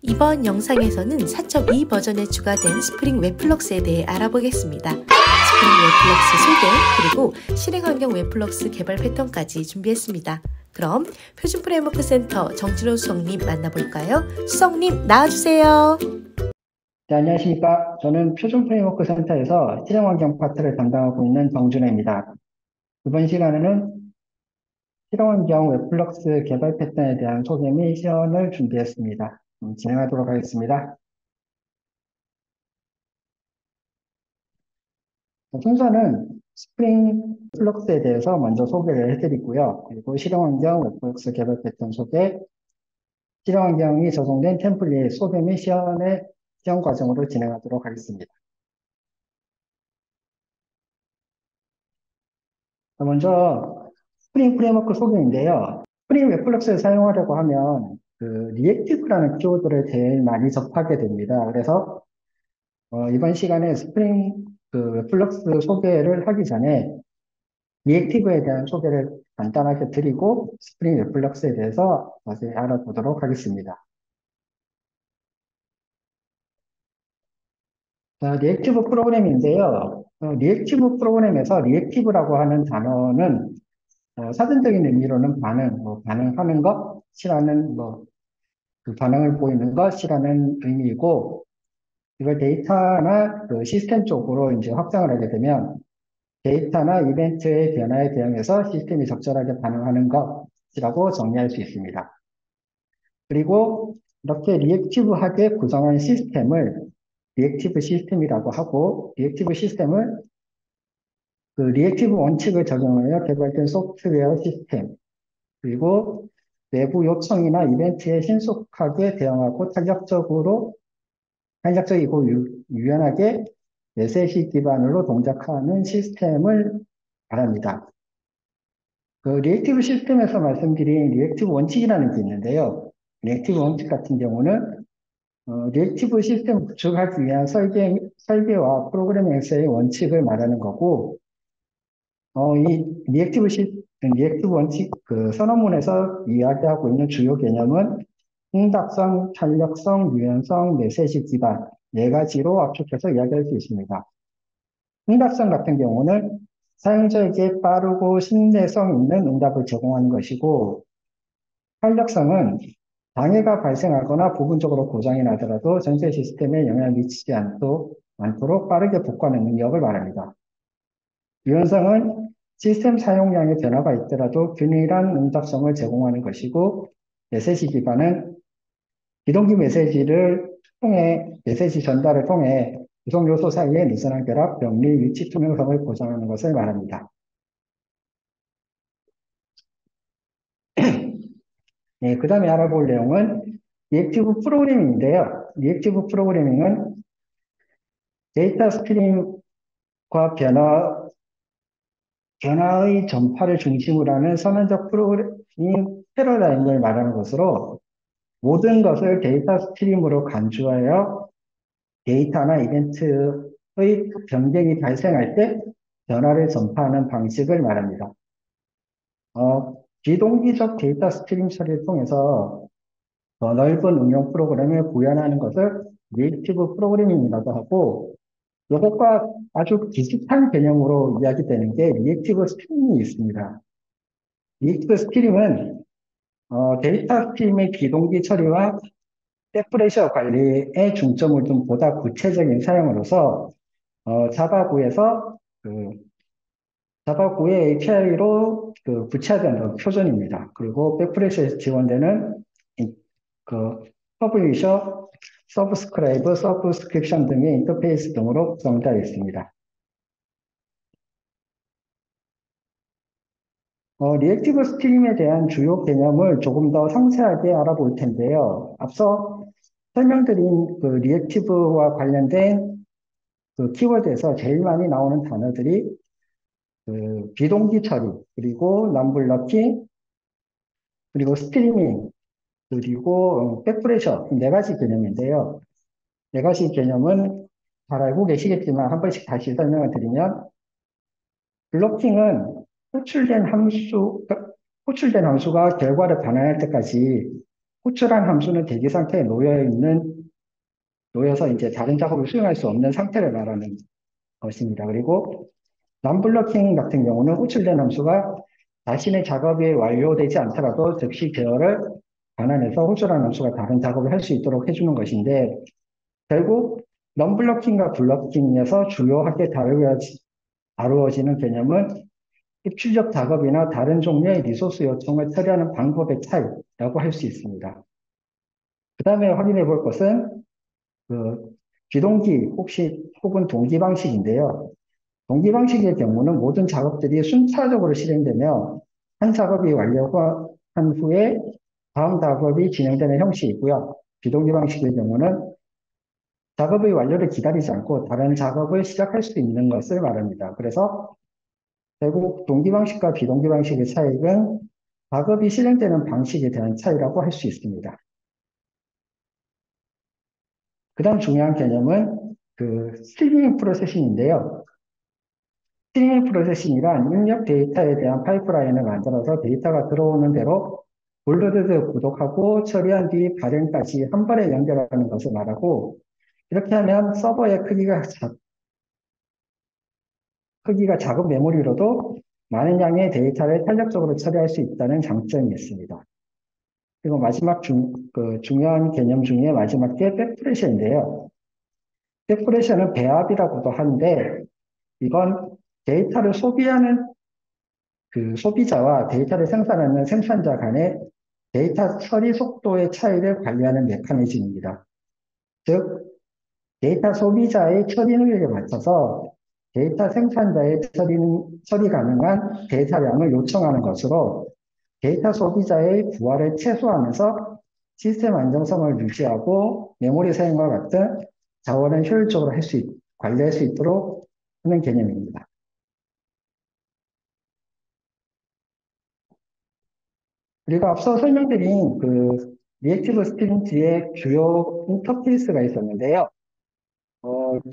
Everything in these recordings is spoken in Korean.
이번 영상에서는 4.2 버전에 추가된 스프링 웹플럭스에 대해 알아보겠습니다. 스프링 웹플럭스 소개, 그리고 실행 환경 웹플럭스 개발 패턴까지 준비했습니다. 그럼 표준 프레임워크 센터 정진호 수석님 만나볼까요? 수석님 나와주세요. 네, 안녕하십니까. 저는 표준 프레임워크 센터에서 실행 환경 파트를 담당하고 있는 정준호입니다. 이번 시간에는 실행 환경 웹플럭스 개발 패턴에 대한 소개 및 시연을 준비했습니다. 진행하도록 하겠습니다. 순서는 스프링 플럭스에 대해서 먼저 소개를 해드리고요. 그리고 실행 환경 웹플럭스 개발 패턴 소개, 실행 환경이 적용된 템플릿 소개 및 시연 과정으로 진행하도록 하겠습니다. 먼저 스프링 프레임워크 소개인데요. 스프링 웹플럭스를 사용하려고 하면 리액티브라는 키워드를 제일 많이 접하게 됩니다. 그래서 이번 시간에 스프링 웹플럭스 소개를 하기 전에 리액티브에 대한 소개를 간단하게 드리고 스프링 웹플럭스에 대해서 자세히 알아보도록 하겠습니다. 자, 리액티브 프로그램인데요. 리액티브 프로그램에서 리액티브라고 하는 단어는 사전적인 의미로는 반응하는 것이라는 그 반응을 보이는 것이라는 의미이고, 이걸 데이터나 그 시스템 쪽으로 이제 확장을 하게 되면 데이터나 이벤트의 변화에 대응해서 시스템이 적절하게 반응하는 것이라고 정리할 수 있습니다. 그리고 이렇게 리액티브하게 구성한 시스템을 리액티브 시스템이라고 하고, 리액티브 시스템을 그 리액티브 원칙을 적용하여 개발된 소프트웨어 시스템, 그리고 내부 요청이나 이벤트에 신속하게 대응하고 탄력적이고 유연하게 메시지 기반으로 동작하는 시스템을 말합니다. 그 리액티브 시스템에서 말씀드린 리액티브 원칙이라는 게 있는데요. 리액티브 원칙 같은 경우는 리액티브 시스템을 구축하기 위한 설계와 프로그래밍에서의 원칙을 말하는 거고, 이 리액티브 원칙 선언문에서 이야기하고 있는 주요 개념은 응답성, 탄력성, 유연성, 메시지 기반 네 가지로 압축해서 이야기할 수 있습니다. 응답성 같은 경우는 사용자에게 빠르고 신뢰성 있는 응답을 제공하는 것이고, 탄력성은 장애가 발생하거나 부분적으로 고장이 나더라도 전체 시스템에 영향을 미치지 않도록 빠르게 복구하는 능력을 말합니다. 유연성은 시스템 사용량의 변화가 있더라도 균일한 응답성을 제공하는 것이고, 메시지 기반은 비동기 메시지 전달을 통해 구성 요소 사이의 느슨한 결합, 병리, 위치 투명성을 보장하는 것을 말합니다. 네, 그 다음에 알아볼 내용은 리액티브 프로그래밍인데요. 리액티브 프로그래밍은 데이터 스트림과 변화의 전파를 중심으로 하는 선언적 프로그래밍 패러다임을 말하는 것으로 모든 것을 데이터 스트림으로 간주하여 데이터나 이벤트의 변경이 발생할 때 변화를 전파하는 방식을 말합니다. 비동기적 데이터 스트림 처리를 통해서 더 넓은 응용 프로그램을 구현하는 것을 리액티브 프로그래밍이라고 하고, 이것과 아주 비슷한 개념으로 이야기되는 게 리액티브 스트림이 있습니다. 리액티브 스트림은 데이터 스트림의 비동기 처리와 백프레셔 관리에 중점을 둔 보다 구체적인 사용으로서 자바구에서 자바구의 API로 구체화된 표준입니다. 그리고 백프레셔에서 지원되는 그 퍼블리셔, 서브스크라이브, 서브스크립션 등의 인터페이스 등으로 구성되어 있습니다. 리액티브 스트림에 대한 주요 개념을 조금 더 상세하게 알아볼 텐데요. 앞서 설명드린 리액티브와 관련된 키워드에서 제일 많이 나오는 단어들이 비동기 처리, 그리고 넘블러킹, 그리고 스트리밍, 그리고 백프레셔 네 가지 개념인데요. 네 가지 개념은 잘 알고 계시겠지만 한 번씩 다시 설명을 드리면, 블로킹은 호출된 함수가 결과를 반환할 때까지 호출한 함수는 대기 상태에 놓여서 이제 다른 작업을 수행할 수 없는 상태를 말하는 것입니다. 그리고 non-blocking 같은 경우는 호출된 함수가 자신의 작업이 완료되지 않더라도 즉시 제어를 반환해서 호출한 함수가 다른 작업을 할 수 있도록 해주는 것인데, 결국 non-blocking과 블러킹에서 주요하게 다루어지는 개념은 입출력 작업이나 다른 종류의 리소스 요청을 처리하는 방법의 차이라고 할 수 있습니다. 그 다음에 확인해 볼 것은 그 비동기 혹은 동기 방식인데요. 동기 방식의 경우는 모든 작업들이 순차적으로 실행되며 한 작업이 완료한 후에 다음 작업이 진행되는 형식이고요. 비동기 방식의 경우는 작업의 완료를 기다리지 않고 다른 작업을 시작할 수 있는 것을 말합니다. 그래서 결국 동기 방식과 비동기 방식의 차이는 작업이 실행되는 방식에 대한 차이라고 할 수 있습니다. 그 다음 중요한 개념은 스트리밍 프로세싱인데요. 스트리밍 프로세싱이란 입력 데이터에 대한 파이프라인을 만들어서 데이터가 들어오는 대로 볼로드를 구독하고 처리한 뒤 발행까지 한 번에 연결하는 것을 말하고, 이렇게 하면 서버의 크기가 작은 메모리로도 많은 양의 데이터를 탄력적으로 처리할 수 있다는 장점이 있습니다. 그리고 마지막 중요한 개념 중에 마지막 게 백프레셔인데요. 백프레셔는 배합이라고도 하는데, 이건 데이터를 소비하는 소비자와 데이터를 생산하는 생산자 간의 데이터 처리 속도의 차이를 관리하는 메커니즘입니다. 즉, 데이터 소비자의 처리 능력에 맞춰서 데이터 생산자의 처리 가능한 데이터량을 요청하는 것으로 데이터 소비자의 부하를 최소화하면서 시스템 안정성을 유지하고 메모리 사용과 같은 자원을 효율적으로 관리할 수 있도록 하는 개념입니다. 그리고 앞서 설명드린 리액티브 스프린트의 주요 인터페이스가 있었는데요.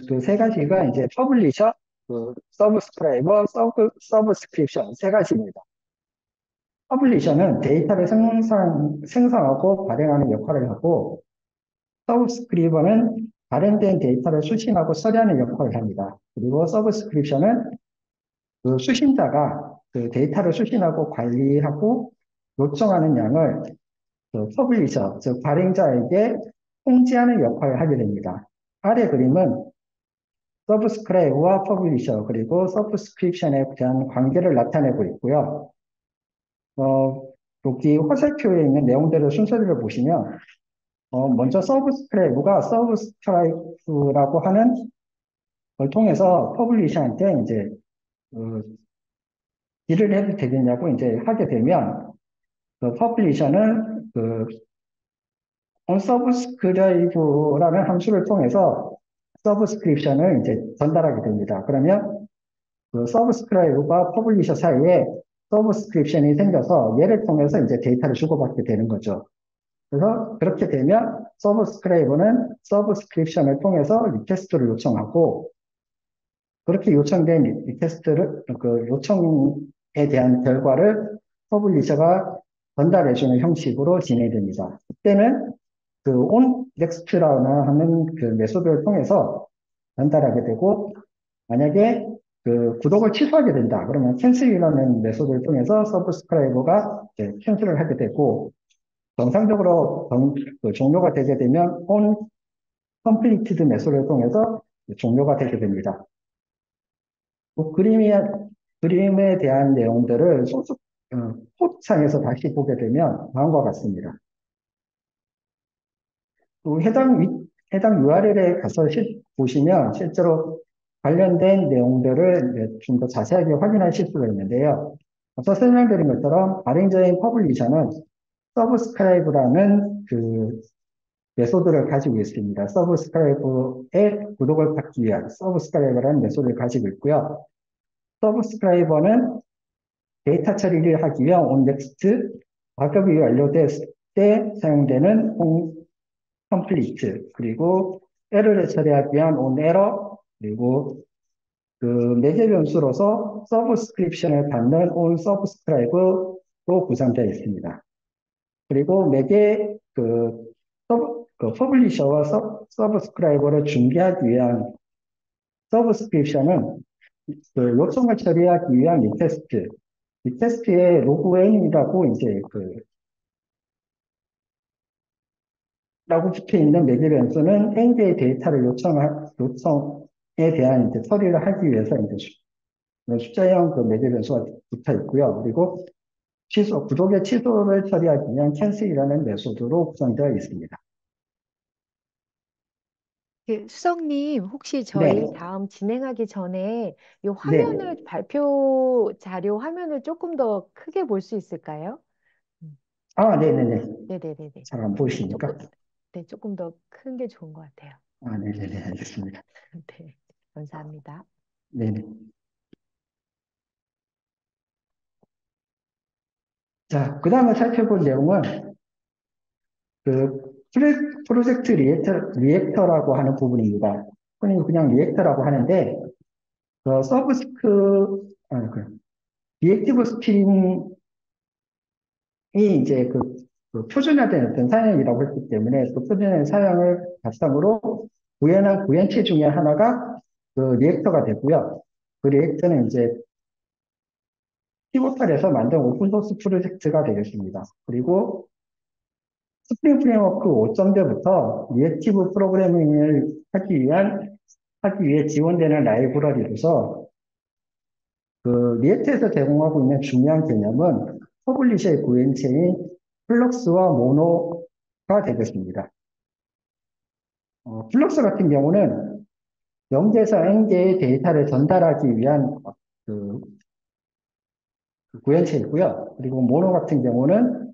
그 세 가지가 이제 퍼블리셔, 서브스크라이버, 서브스크립션 세 가지입니다. 퍼블리셔는 데이터를 생성하고 발행하는 역할을 하고, 서브스크리버는 발행된 데이터를 수신하고 처리하는 역할을 합니다. 그리고 서브스크립션은 그 수신자가 그 데이터를 수신하고 관리하고 요청하는 양을 퍼블리셔, 즉 발행자에게 통지하는 역할을 하게 됩니다. 아래 그림은 서브스크라이브와 퍼블리셔 그리고 서브스크립션에 대한 관계를 나타내고 있고요. 여기 화살표에 있는 내용들의 순서대로 보시면 먼저 서브스크라이브가 서브스크라이브라고 하는 걸 통해서 퍼블리셔한테 이제 어, 일을 해도 되겠냐고 이제 하게 되면 퍼블리셔는 onSubscribe라는 함수를 통해서 서브스크립션을 이제 전달하게 됩니다. 그러면 서브스크라이브와 퍼블리셔 사이에 서브스크립션이 생겨서 얘를 통해서 이제 데이터를 주고받게 되는 거죠. 그래서 그렇게 되면 서브스크라이버는 서브스크립션을 통해서 리퀘스트를 요청하고, 그렇게 요청된 요청에 대한 결과를 퍼블리셔가 전달해주는 형식으로 진행됩니다. 그때는 onNext라고 하는 메소드를 통해서 전달하게 되고, 만약에 구독을 취소하게 된다. 그러면 캔슬이라는 메소드를 통해서 서브스크라이버가 캔슬을 하게 되고, 정상적으로 종료가 되게 되면 onCompleted 메소드를 통해서 종료가 되게 됩니다. 그림에 대한 내용들을 코드창에서 다시 보게 되면 다음과 같습니다. 해당 URL에 가서 보시면 실제로 관련된 내용들을 좀 더 자세하게 확인하실 수가 있는데요. 앞서 설명드린 것처럼 발행자인 퍼블리셔는 서브스크라이브라는 메소드를 가지고 있습니다. 서브스크라이버의 구독을 받기 위한 서브스크라이버라는 메소드를 가지고 있고요. 서브스크라이버는 데이터 처리를 하기 위한 onNext, 작업이 완료됐을 때 사용되는 onComplete, 그리고 에러를 처리하기 위한 onError, 그리고 매개 변수로서 서브스크립션을 받는 onSubscribe로 구성되어 있습니다. 그리고 매개 퍼블리셔와 서브스크라이버를 준비하기 위한 서브스크립션은 그 요청을 처리하기 위한 리퀘스트의 로그 n이라고 이제 라고 붙어 있는 매개 변수는 n 개의 데이터를 요청에 대한 이제 처리를 하기 위해서 이제 숫자형 그 매개 변수가 붙어 있고요. 그리고 부족의 취소를 처리하기 위한 캔슬이라는 메소드로 구성되어 있습니다. 수석님, 혹시 저희 네, 다음 진행하기 전에 이 네. 화면을, 발표 자료 화면을 조금 더 크게 볼 수 있을까요? 음, 아, 네네네. 네네네네. 잘 안 네, 보이십니까? 조금, 네, 조금 더 큰 게 좋은 것 같아요. 아, 네네네. 알겠습니다. 네, 감사합니다. 네네. 자, 그 다음에 살펴볼 내용은 그 프로젝트 리액터라고 하는 부분입니다. 흔히 그냥 리액터라고 하는데, 그 리액티브 스트림이 이제 그 표준화된 어떤 사양이라고 했기 때문에 그 표준화된 사양을 바탕으로 구현한 구현체 중에 하나가 그 리액터가 되고요. 그 리액터는 이제 피보탈에서 만든 오픈소스 프로젝트가 되겠습니다. 그리고 스프링 프레임워크 5.0부터 리액티브 프로그래밍을 하기 위해 지원되는 라이브러리로서 그 리액트에서 제공하고 있는 중요한 개념은 퍼블리셔의 구현체인 플럭스와 모노가 되겠습니다. 플럭스 같은 경우는 0개에서 n개의 데이터를 전달하기 위한 그, 그 구현체이고요. 그리고 모노 같은 경우는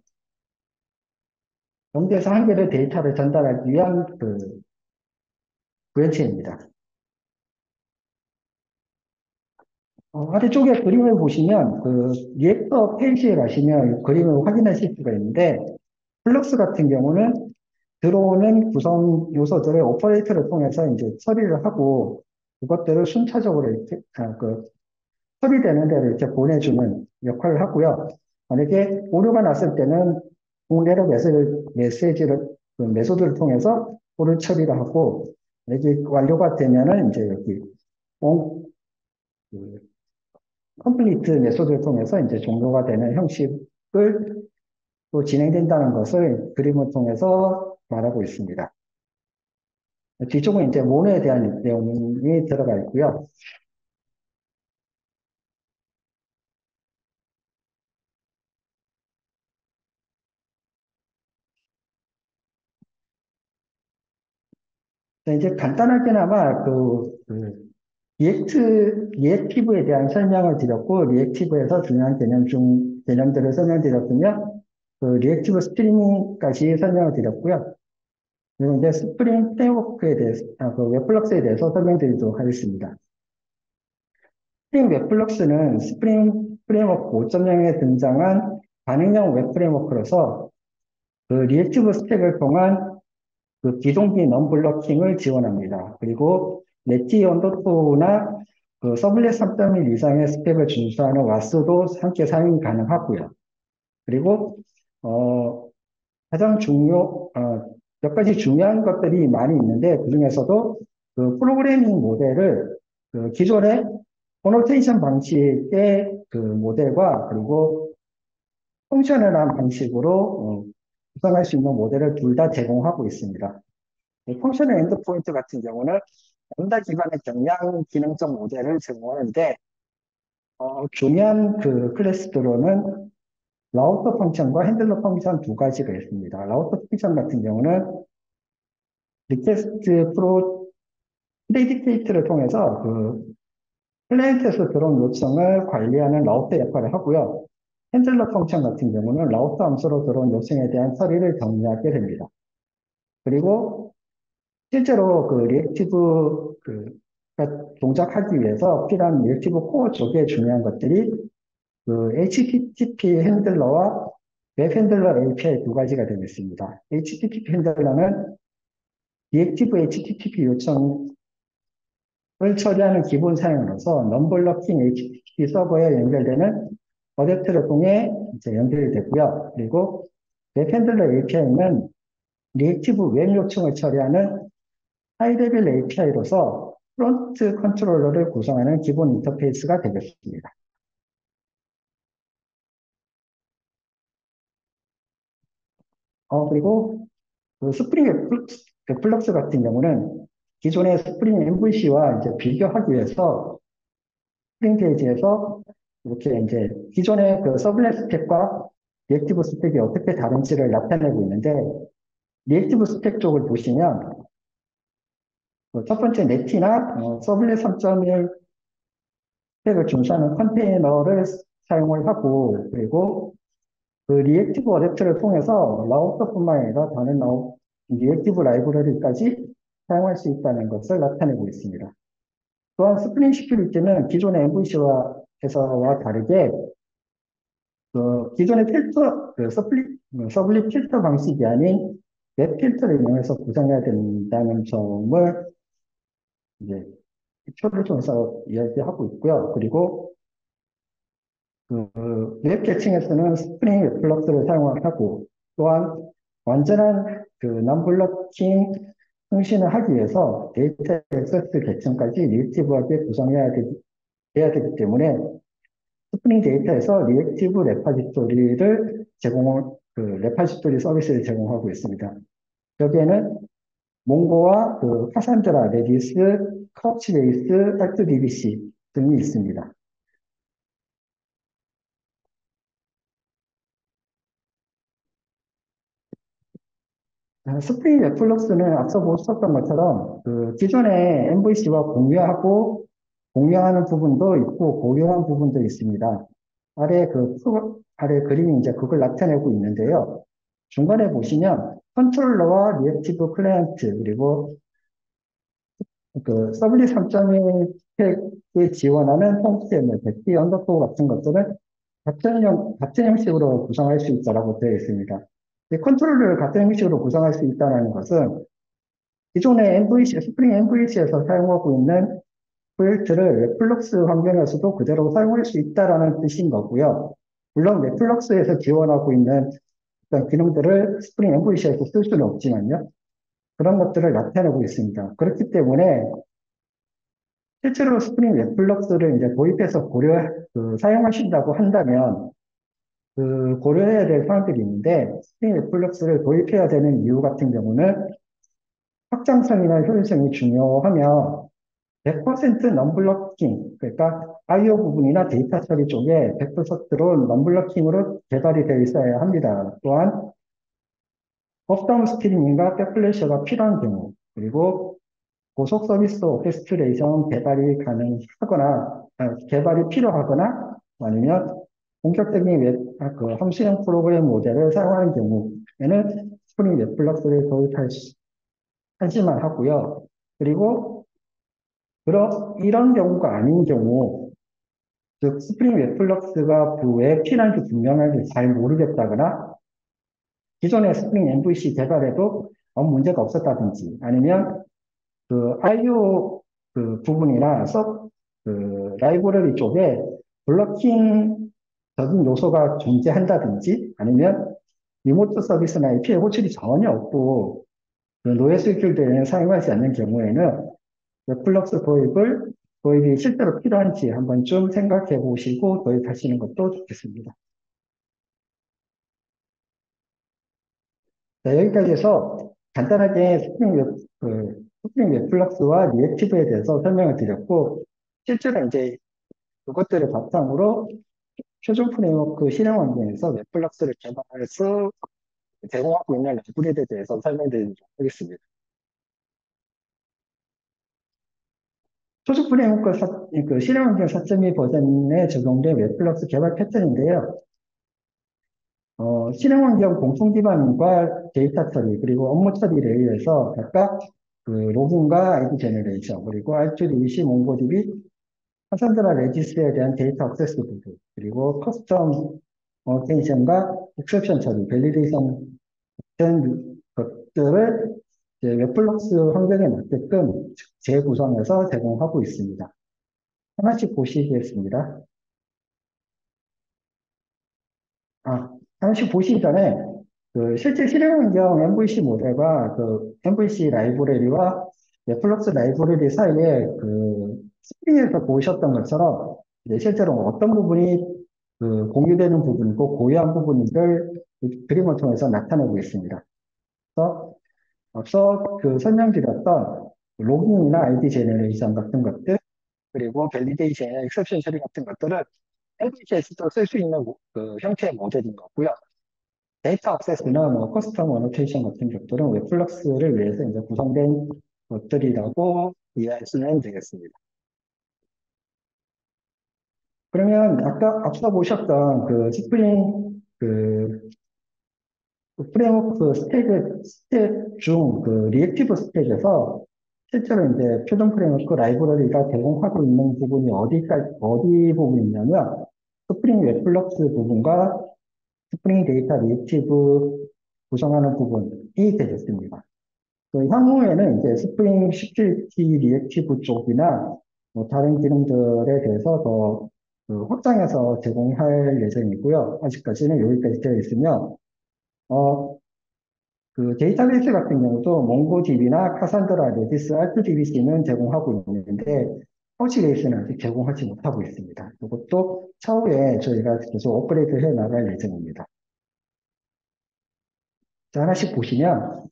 0개에서 1개의 데이터를 전달하기 위한 그 구현체입니다. 아래쪽에 그림을 보시면 그 리액터 페이지에 가시면 그림을 확인하실 수가 있는데 플럭스 같은 경우는 들어오는 구성 요소들의 오퍼레이터를 통해서 이제 처리를 하고 그것들을 순차적으로 이렇게 처리되는 데를 이렇게 보내주는 역할을 하고요. 만약에 오류가 났을 때는 에러 메시지를 그 메소드를 통해서 오류 처리를 하고 만약에 완료가 되면은 이제 여기 온, 그 컴플리트 메소드를 통해서 이제 종료가 되는 형식을 또 진행된다는 것을 그림을 통해서 말하고 있습니다. 뒤쪽은 이제 모노에 대한 내용이 들어가 있고요. 이제 간단하게나마 리액티브에 대한 설명을 드렸고, 리액티브에서 중요한 개념들을 설명드렸으며, 그 리액티브 스트리밍까지 설명을 드렸고요. 그리고 이제 스프링 프레임워크에 대해서, 그 웹플럭스에 대해서 설명드리도록 하겠습니다. 스프링 웹플럭스는 스프링 프레임워크 5.0에 등장한 반응형 웹 프레임워크로서 그 리액티브 스택을 통한 그 비동기 넘블러킹을 지원합니다. 그리고 넷지 언더토나 그 서블렛 3.1 이상의 스펙을 준수하는 와스도 함께 사용이 가능하고요. 그리고 어, 가장 몇 가지 중요한 것들이 많이 있는데 그 중에서도 그 프로그래밍 모델을 그 기존의 코노테이션 방식의 그 모델과 그리고 펑셔널한 방식으로 구성할 수 있는 모델을 둘 다 제공하고 있습니다. 펑셔널 엔드포인트 같은 경우는 램다 기반의 경량 기능적 모델을 제공하는데 중요한 그 클래스들로는 라우터 펑션과 핸들러 펑션 두 가지가 있습니다. 라우터 펑션 같은 경우는 리퀘스트 프레디케이트를 통해서 그 클라이언트에서 들어온 요청을 관리하는 라우터 역할을 하고요. 핸들러 펑션 같은 경우는 라우터 함수로 들어온 요청에 대한 처리를 정리하게 됩니다. 그리고 실제로 그 리액티브 동작하기 위해서 필요한 리액티브 코어 쪽에 중요한 것들이 그 HTTP 핸들러와 웹 핸들러 API 두 가지가 되겠습니다. HTTP 핸들러는 리액티브 HTTP 요청을 처리하는 기본 사양으로서 넘블러킹 HTTP 서버에 연결되는 어댑터를 통해 이제 연결이 되고요. 그리고 웹 핸들러 API는 리액티브 웹 요청을 처리하는 하이레벨 API로서 프론트 컨트롤러를 구성하는 기본 인터페이스가 되겠습니다. 그리고 그 스프링 웹플럭스 같은 경우는 기존의 스프링 MVC와 이제 비교하기 위해서 스프링 페이지에서 이렇게 이제 기존의 그 서블렛 스택과 리액티브 스택이 어떻게 다른지를 나타내고 있는데, 리액티브 스택 쪽을 보시면 그첫 번째 네티나 서블렛 3.1 스택을 준수하는 컨테이너를 사용을 하고, 그리고 그 리액티브 어댑터를 통해서 라우터뿐만 아니라 다른 리액티브 라이브러리까지 사용할 수 있다는 것을 나타내고 있습니다. 또한 스프링 시큐리티는 기존의 MVC와 다르게 기존의 필터, 서블릿 필터 방식이 아닌 웹 필터를 이용해서 구성해야 된다는 점을 이제 표를 통해서 이야기하고 있고요. 그리고 웹 계층에서는 스프링 웹플럭스를 사용하고, 또한 완전한 non-blocking 통신을 하기 위해서 데이터 액세스 계층까지 리액티브하게 해야 되기 때문에 스프링 데이터에서 리액티브 레파지토리를 레파지토리 서비스를 제공하고 있습니다. 여기에는 몽고와 카산드라, 레디스, 카우치베이스, 하트DBC 등이 있습니다. 스프링 웹플럭스는 앞서 보셨던 것처럼 기존의 MVC와 공유하는 부분도 있고 고유한 부분도 있습니다. 아래 그림이 이제 그걸 나타내고 있는데요. 중간에 보시면 컨트롤러와 리액티브 클라이언트, 그리고 서블릿 3.1 스택을 지원하는 홈스테이크, 백기 언더스코어 같은 것들은 같은 형식으로 구성할 수 있다고 되어 있습니다. 컨트롤러를 같은 형식으로 구성할 수 있다는 것은 기존의 스프링 MVC에서 사용하고 있는 프로젝트를 웹플럭스 환경에서도 그대로 사용할 수 있다는 뜻인 거고요. 물론 웹플럭스에서 지원하고 있는 어떤 기능들을 스프링 MVC에서 쓸 수는 없지만요. 그런 것들을 나타내고 있습니다. 그렇기 때문에 실제로 스프링 웹플럭스를 이제 도입해서 사용하신다고 한다면 고려해야 될 사항들이 있는데, 스프링 웹플럭스를 도입해야 되는 이유 같은 경우는 확장성이나 효율성이 중요하며 100% 넘블러킹, 그러니까 IO 부분이나 데이터 처리 쪽에 100%로 넘블러킹으로 개발이 되어 있어야 합니다. 또한 업다운 스트리밍과 백플래셔가 필요한 경우, 그리고 고속 서비스 오케스트레이션 개발이 필요하거나, 아니면 본격적인 함수형 프로그램 모델을 사용하는 경우에는 스프링 웹플럭스를 하지만 하고요. 그리고 이런 경우가 아닌 경우, 즉 스프링 웹플럭스가 왜 필요한지 분명하게 잘 모르겠다거나, 기존의 스프링 MVC 개발에도 아무 문제가 없었다든지, 아니면 IO 부분이나 라이브러리 쪽에 블러킹적인 요소가 존재한다든지, 아니면 리모트 서비스나 API 호출이 전혀 없고 노에스QL을 사용하지 않는 경우에는 웹플럭스 도입이 실제로 필요한지 한 번쯤 생각해 보시고 도입하시는 것도 좋겠습니다. 자, 여기까지 해서 간단하게 스프링 웹플럭스와 리액티브에 대해서 설명을 드렸고, 실제로 이제 그것들을 바탕으로 표준 프레임워크 실행 환경에서 웹플럭스를 개발해서 제공하고 있는 라이브러리에 대해서 설명드리도록 하겠습니다. 표준 프레임워크 실행 환경 4.2 버전에 적용된 웹플럭스 개발 패턴인데요. 실행 환경 공통 기반과 데이터 처리, 그리고 업무 처리에 의해서 각각 로그인과 아이디 제너레이션, 그리고 R2DBC, 몽고DB, 카산드라 레지스에 대한 데이터 액세스 부분, 그리고 커스텀 어텐션과 익셉션 처리, 밸리데이션 같은 것들을 웹플럭스 환경에 맞게끔 재구성해서 제공하고 있습니다. 하나씩 보시겠습니다. 하나씩 보시기 전에 실제 실행 환경 MVC 모델과 MVC 라이브러리와 넷플릭스 라이브러리 사이에 스프링에서 보셨던 것처럼 이제 실제로 어떤 부분이 공유되는 부분이고 고유한 부분을 그림을 통해서 나타내고 있습니다. 그래서 앞서 설명드렸던 로깅이나 아이디 제너레이션 같은 것들, 그리고 밸리데이션이나 익셉션 처리 같은 것들은 MVC에서도 쓸 수 있는 형태의 모델인 거고요. 데이터 액세스나 커스텀 어노테이션 같은 것들은 웹플럭스를 위해서 이제 구성된 것들이라고 이해하시면 되겠습니다. 그러면 아까 앞서 보셨던 스프링 프레임워크 스택 중 리액티브 스택에서 실제로 이제 표준 프레임워크 라이브러리가 제공하고 있는 부분이 어디 부분이냐면 스프링 웹플럭스 부분과 스프링 데이터 리액티브 구성하는 부분이 되겠습니다. 향후에는 이제 스프링 시큐리티 리액티브 쪽이나 다른 기능들에 대해서 더 확장해서 제공할 예정이고요. 아직까지는 여기까지 되어 있으며, 어, 데이터베이스 같은 경우도 몽고DB나 카산드라, 레디스, R2DBC는 제공하고 있는데, 파우치베이스는 아직 제공하지 못하고 있습니다. 이것도 차후에 저희가 계속 업그레이드 해 나갈 예정입니다. 자, 하나씩 보시면,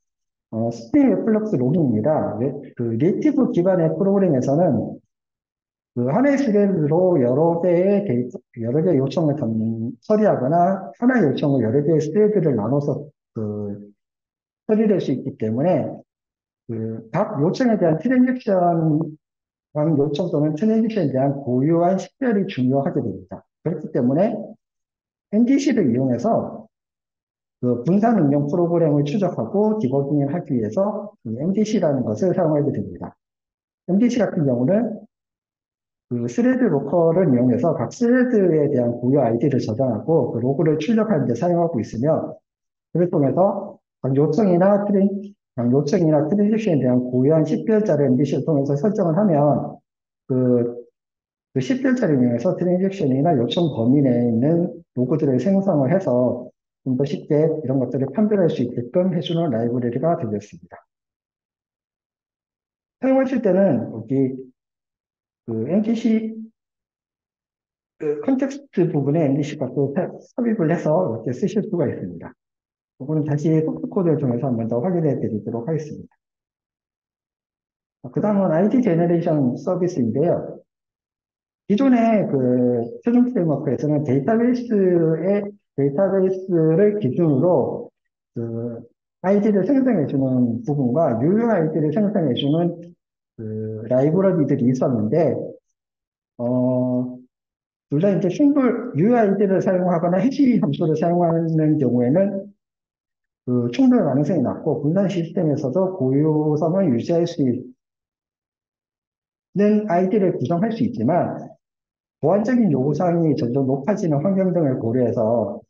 스프링 웹플럭스 로깅입니다. 네이티브 기반의 프로그램에서는 하나의 스레드로 여러 개의 요청을 처리하거나 하나의 요청을 여러 개의 스레드를 나눠서 처리될 수 있기 때문에 각 요청에 대한 각 요청 또는 트랜잭션에 대한 고유한 식별이 중요하게 됩니다. 그렇기 때문에 NDC를 이용해서 분산 응용 프로그램을 추적하고 디버깅을 하기 위해서 MDC라는 것을 사용하게 됩니다. MDC 같은 경우는 스레드 로커를 이용해서 각 스레드에 대한 고유 아이디를 저장하고 로그를 출력하는 데 사용하고 있으며, 그를 통해서 각 요청이나 트랜잭션에 대한 고유한 식별자를 MDC를 통해서 설정을 하면 식별자를 이용해서 트랜잭션이나 요청 범위 내에 있는 로그들을 생성을 해서 좀 더 쉽게 이런 것들을 판별할 수 있게끔 해주는 라이브러리가 되겠습니다. 사용하실 때는 여기 MDC 컨텍스트 부분에 MDC 값을 삽입을 해서 이렇게 쓰실 수가 있습니다. 이거는 다시 소스 코드를 통해서 한 번 더 확인해 드리도록 하겠습니다. 그 다음은 ID 제너레이션 서비스인데요. 기존의 표준 프레임워크에서는 데이터베이스를 기준으로 ID를 생성해주는 부분과 UUID를 생성해주는 라이브러리들이 있었는데, 둘 다 이제 UUID를 사용하거나 해시 함수를 사용하는 경우에는 충돌 가능성이 낮고 분산 시스템에서도 고유성을 유지할 수 있는 아이디를 구성할 수 있지만, 보안적인 요구사항이 점점 높아지는 환경 등을 고려해서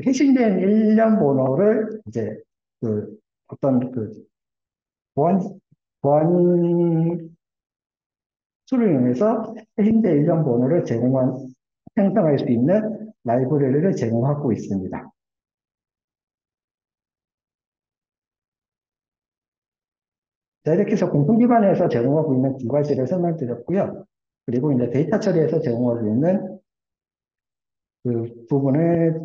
해싱된 일련 번호를 이제 어떤 보안 툴을 이용해서 해싱된 일련 번호를 생성할 수 있는 라이브러리를 제공하고 있습니다. 자, 이렇게 해서 공통 기반에서 제공하고 있는 두 가지를 설명드렸고요. 그리고 이제 데이터 처리에서 제공하고 있는 부분을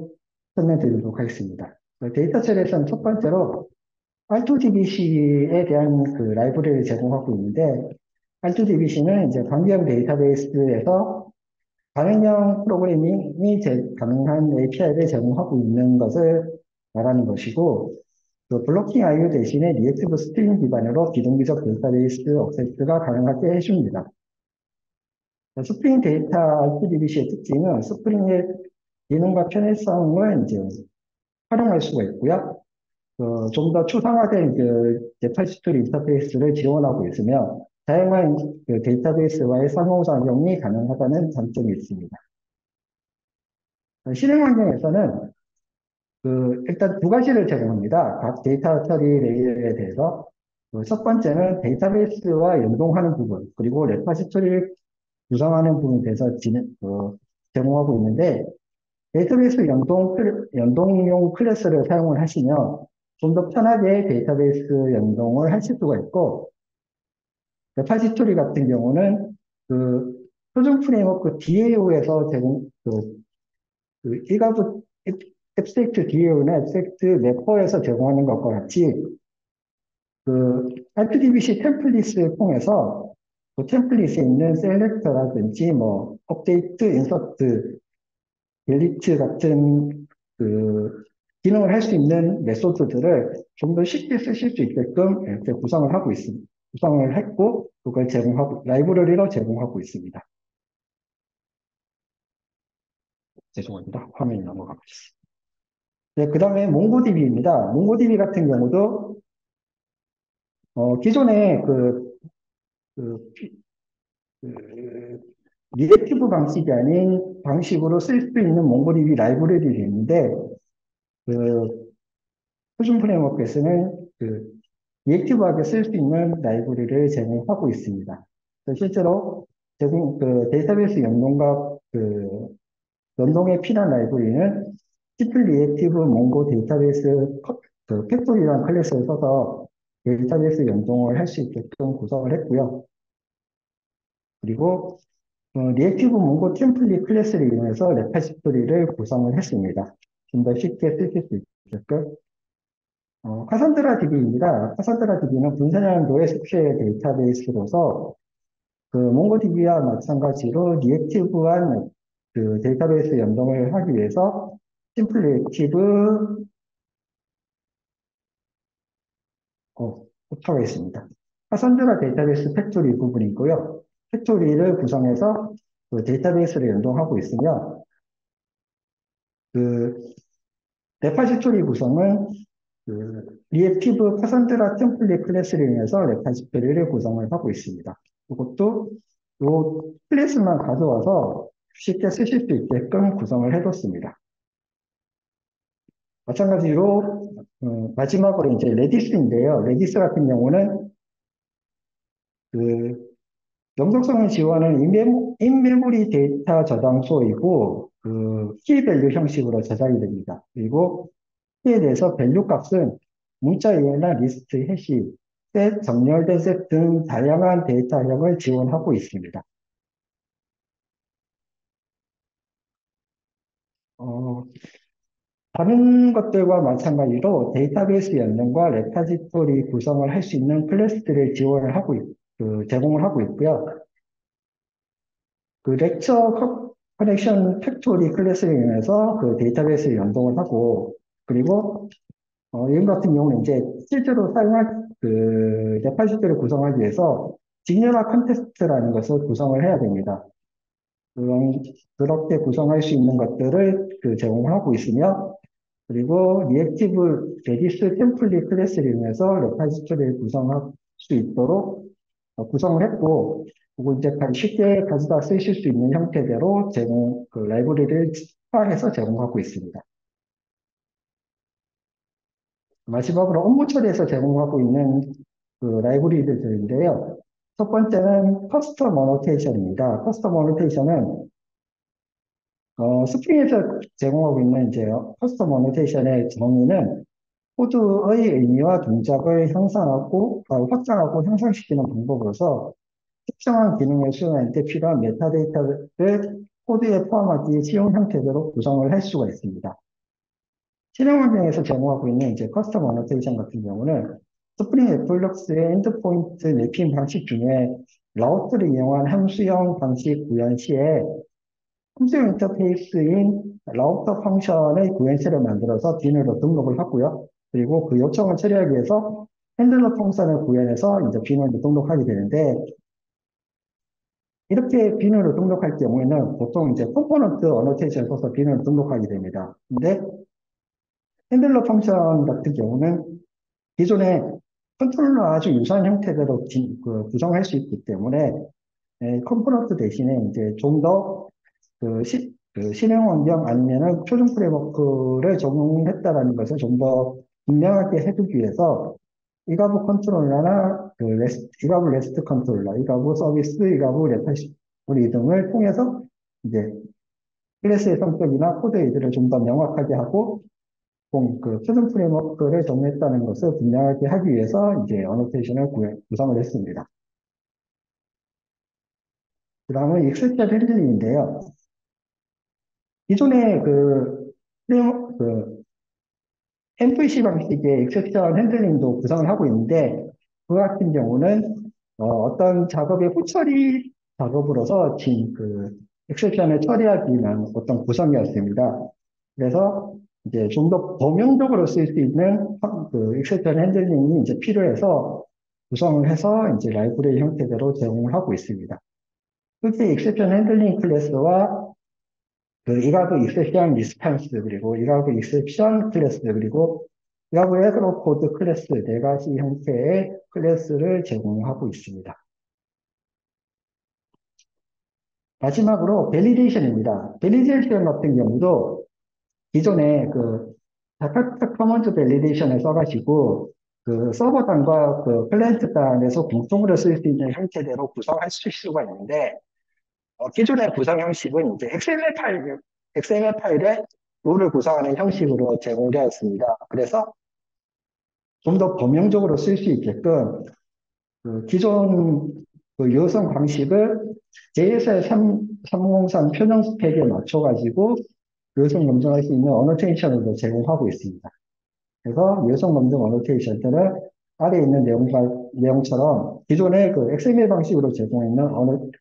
설명드리도록 하겠습니다. 데이터 처리에서는 첫 번째로 R2DBC에 대한 라이브러리를 제공하고 있는데, R2DBC는 이제 광기형 데이터베이스에서 가능형 프로그래밍이 가능한 API를 제공하고 있는 것을 말하는 것이고, 블로킹 IO 대신에 리액티브 스트링 기반으로 비동기적 데이터베이스 액세스가 가능하게 해줍니다. 스프링 데이터 R2DBC의 특징은 스프링의 기능과 편의성을 이제 활용할 수가 있고요. 좀 더 추상화된 레퍼지토리 인터페이스를 지원하고 있으며, 다양한 데이터베이스와의 상호작용이 가능하다는 장점이 있습니다. 실행 환경에서는 일단 두 가지를 제공합니다. 각 데이터 처리 레이어에 대해서. 첫 번째는 데이터베이스와 연동하는 부분, 그리고 레퍼지토리를 구성하는 부분에 대해서 제공하고 있는데, 데이터베이스 연동용 클래스를 사용을 하시면 좀 더 편하게 데이터베이스 연동을 하실 수가 있고, 레파지토리 같은 경우는 그 표준 프레임워크 DAO에서 제공, 이가부 앱스트랙트 DAO나 앱스트랙트 래퍼에서 제공하는 것과 같이 RPDBC 템플릿을 통해서 그 템플릿에 있는 셀렉터라든지 뭐 업데이트, 인서트, 딜리트 같은 그 기능을 할 수 있는 메소드들을 좀 더 쉽게 쓰실 수 있게끔 이렇게 구성을 하고 있습니다. 구성을 했고 그걸 제공하고 라이브러리로 제공하고 있습니다. 죄송합니다. 화면이 넘어가고 있습니다. 네, 그 다음에 몽고DB입니다. 몽고DB 같은 경우도 기존에 그, 그 리액티브 방식이 아닌 방식으로 쓸 수 있는 몽고DB 라이브러리가 있는데 그 표준 프레임워크에서는 리액티브하게 쓸 수 있는 라이브러리를 제공하고 있습니다. 실제로 데이터베이스 연동과 연동에 필요한 라이브러리는 시플 리액티브 몽고 데이터베이스 팩토리라는 클래스를 써서 데이터베이스 연동을 할 수 있게끔 구성을 했고요. 그리고 리액티브 몽고 템플릿 클래스를 이용해서 레파지토리를 구성을 했습니다. 좀 더 쉽게 쓰실 수 있게끔. 카산드라 DB입니다. 카산드라 DB는 분산형도의 스퀘어 데이터베이스로서 몽고DB와 마찬가지로 리액티브한 데이터베이스 연동을 하기 위해서 심플 리액티브 오타가 있습니다. 카산드라 데이터베이스 팩토리 부분이 있고요. 팩토리를 구성해서 데이터베이스를 연동하고 있으며 레파지토리 구성은 리액티브 카산드라 템플릿 클래스를 이용해서 레파지토리를 구성을 하고 있습니다. 이것도 이 클래스만 가져와서 쉽게 쓰실 수 있게끔 구성을 해뒀습니다. 마찬가지로 마지막으로 이제 레디스인데요. 레디스 같은 경우는 영속성을 지원하는 인메모리 데이터 저장소이고 키밸류 형식으로 저장이 됩니다. 그리고 키에 대해서 밸류 값은 문자 이해나 리스트, 해시, 셋, 정렬된 셋 등 다양한 데이터형을 지원하고 있습니다. 다른 것들과 마찬가지로 데이터베이스 연동과 레파지토리 구성을 할 수 있는 클래스들을 제공을 하고 있고요. 렉처 커넥션 팩토리 클래스를 이용해서 데이터베이스 연동을 하고, 그리고 이런 같은 경우는 이제 실제로 사용할 레파지토리를 구성하기 위해서 직렬화 컨테스트라는 것을 구성을 해야 됩니다. 그렇게 구성할 수 있는 것들을 제공하고 있으며, 그리고 리액티브 레디스 템플릿 클래스를 이용해서 레파지토리를 구성할 수 있도록 구성을 했고, 그리고 이제 쉽게 가져다 쓰실 수 있는 형태대로 라이브러리를 추가해서 제공하고 있습니다. 마지막으로 업무 처리에서 제공하고 있는 라이브러리들인데요. 첫 번째는 커스텀 어노테이션입니다. 커스텀 어노테이션은 스프링에서 제공하고 있는 이제 커스텀 어노테이션의 정의는 코드의 의미와 동작을 확장하고 형상시키는 방법으로서 특정한 기능을 수행할 때 필요한 메타데이터를 코드에 포함하기 쉬운 형태대로 구성을 할 수가 있습니다. 실행 환경에서 제공하고 있는 이제 커스텀 어노테이션 같은 경우는 스프링 애플럭스의 엔드포인트 매핑 방식 중에 라우트를 이용한 함수형 방식 구현 시에 함수형 인터페이스인 라우터 펑션의 구현체를 만들어서 빈으로 등록을 하고요. 그리고 그 요청을 처리하기 위해서 핸들러 펑션을 구현해서 이제 빈으로 등록하게 되는데, 이렇게 빈으로 등록할 경우에는 보통 이제 컴포넌트 어노테이션 써서 빈으로 등록하게 됩니다. 근데 핸들러 펑션 같은 경우는 기존의 컨트롤러 아주 유사한 형태대로 구성할 수 있기 때문에 컴포넌트 대신에 이제 좀 더 실행 환경 아니면은 표준 프레임워크를 적용했다라는 것을 좀 더 분명하게 해두기 위해서 이가부 컨트롤러나 이가부 레스트 컨트롤러, 이가부 서비스, 이가부 레파시토리 등을 통해서 이제 클래스의 성격이나 코드 의도를 좀 더 명확하게 하고, 표준 프레임워크를 정리했다는 것을 분명하게 하기 위해서 이제 어노테이션을 구성을 했습니다. 그 다음은 익스셉션 핸들링인데요. 기존의 MVC 방식의 익셉션 핸들링도 구성을 하고 있는데, 그 같은 경우는 떤 작업의 후처리 작업으로서 익셉션을 처리하기 위한 어떤 구성이었습니다. 그래서 이제 좀 더 범용적으로 쓸 수 있는 익셉션 핸들링이 이제 필요해서 구성을 해서 이제 라이브러리 형태대로 제공을 하고 있습니다. 특히 익셉션 핸들링 클래스와 이가브 익셉션 리스판스 그리고 이가브 익셉션 클래스 그리고 이가브 에러 코드 클래스 네 가지 형태의 클래스를 제공하고 있습니다. 마지막으로 밸리데이션입니다. 밸리데이션 같은 경우도 기존에 자카타 커먼즈 밸리데이션을 써가지고 서버단과 클라이언트 단에서 공통으로 쓸 수 있는 형태대로 구성할 수가 있는데 기존의 구성 형식은 이제 XML 파일에 롤을 구성하는 형식으로 제공되어 있습니다. 그래서 좀 더 범용적으로 쓸 수 있게끔 기존 요성 방식을 JSR 303 표준 스펙에 맞춰가지고 요성 검증할 수 있는 어노테이션을 제공하고 있습니다. 그래서 요성 검증 어노테이션들은 아래에 있는 내용처럼 기존의 XML 방식으로 제공했는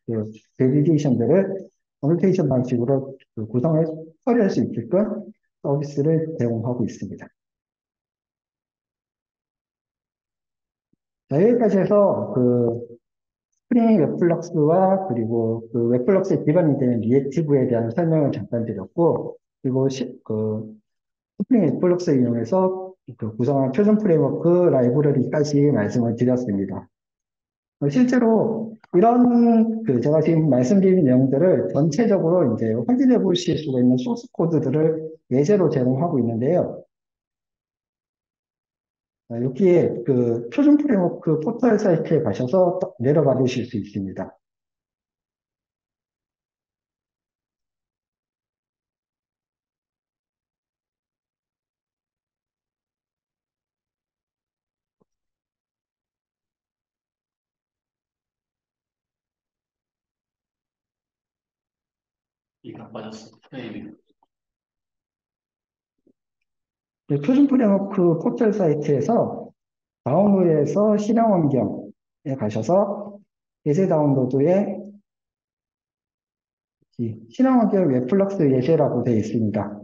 밸리데이션들을 어노테이션 방식으로 구성해 처리할 수 있게끔 서비스를 제공하고 있습니다. 자, 여기까지 해서 스프링 웹플럭스와 그리고 웹플럭스의 기반이 되는 리액티브에 대한 설명을 잠깐 드렸고, 그리고 스프링 웹플럭스를 이용해서 구성한 표준 프레임워크 라이브러리까지 말씀을 드렸습니다. 실제로 이런 제가 지금 말씀드린 내용들을 전체적으로 이제 확인해 보실 수가 있는 소스 코드들을 예제로 제공하고 있는데요. 여기에 표준 프레임워크 포털 사이트에 가셔서 내려가 보실 수 있습니다. 이가 빠졌어. 프레임이. 표준 프레임워크 포털 사이트에서 다운로드에서 실행 환경에 가셔서 예제 다운로드에 실행 환경 웹플럭스 예제라고 되어 있습니다.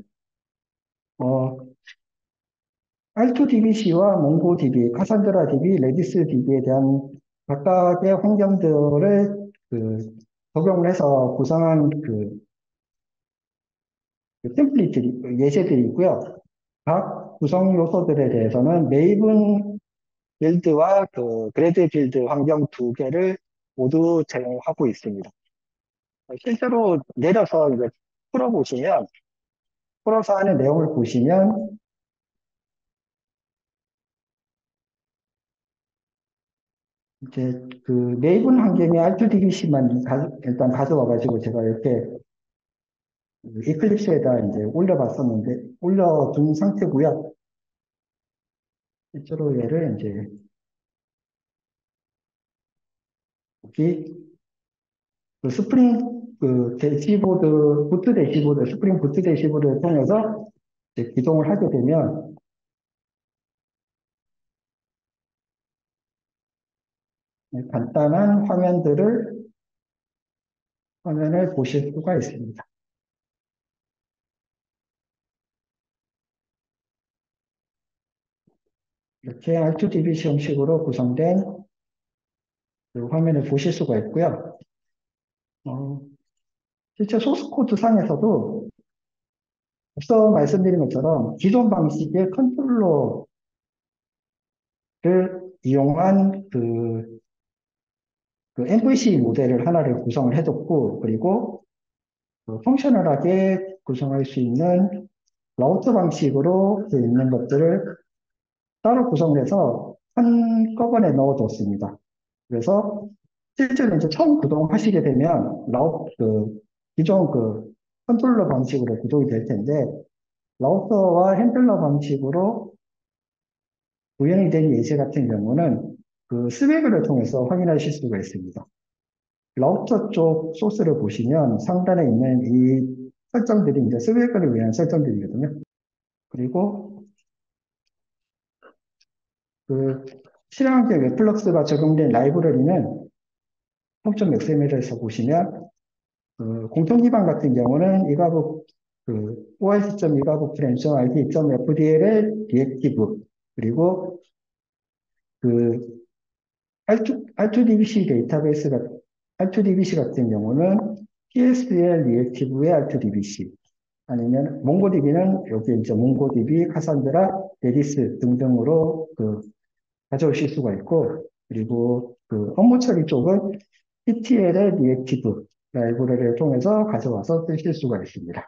R2DBC와 몽고DB, 카산드라DB, 레디스DB에 대한 각각의 환경들을 적용을 해서 구성한 템플릿 예제들이 있고요. 각 구성 요소들에 대해서는 메이븐 빌드와 그래드 빌드 환경 두 개를 모두 제공하고 있습니다. 실제로 내려서 이제 풀어서 하는 내용을 보시면 이제 메이븐 환경에 R2DBC만 일단 가져와가지고 제가 이렇게 이클립스에다 이제 올려둔 상태고요. 실제로 얘를 이제 여기 스프링 스프링 부트 대시보드를 통해서 이제 기동을 하게 되면 간단한 화면을 보실 수가 있습니다. 이렇게 R2DBC 형식으로 구성된 화면을 보실 수가 있고요. 실제 소스 코드 상에서도 앞서 말씀드린 것처럼 기존 방식의 컨트롤러를 이용한 MVC 모델을 하나를 구성을 해뒀고, 그리고 펑셔널하게 구성할 수 있는 라우터 방식으로 되어 있는 것들을 따로 구성을 해서 한꺼번에 넣어뒀습니다. 그래서 실제로 이제 처음 구동하시게 되면 기존 컨트롤러 방식으로 구동이 될 텐데, 라우터와 핸들러 방식으로 구현이 된 예시 같은 경우는 그 스웨그를 통해서 확인하실 수가 있습니다. 라우터 쪽 소스를 보시면 상단에 있는 이 설정들이 이제 스웨그를 위한 설정들이거든요. 그리고 그 실행환경 웹플럭스가 적용된 라이브러리는 홈.xml에서 보시면 그 공통 기반 같은 경우는 이가북 그 ois.이가북 프렌즈.id.fdl의 리액티브 그리고 그 R2DBC 데이터베이스가 R2DBC 같은 경우는 PSL 리액티브의 R2DBC 아니면 몽고DB는 여기 이제 몽고DB, 카산드라, 레디스 등등으로 그 가져오실 수가 있고 그리고 그 업무 처리 쪽은 ETL의 리액티브 라이브러리를 통해서 가져와서 쓰실 수가 있습니다.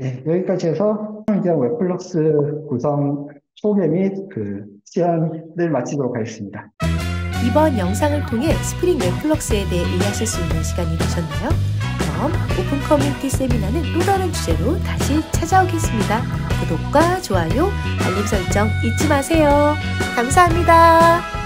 예, 여기까지 해서 이제 웹플럭스 구성 소개 및 그 시연을 마치도록 하겠습니다. 이번 영상을 통해 스프링 웹플럭스에 대해 이해하실 수 있는 시간이 되셨나요? 그럼 오픈 커뮤니티 세미나는 또 다른 주제로 다시 찾아오겠습니다. 구독과 좋아요, 알림 설정 잊지 마세요. 감사합니다.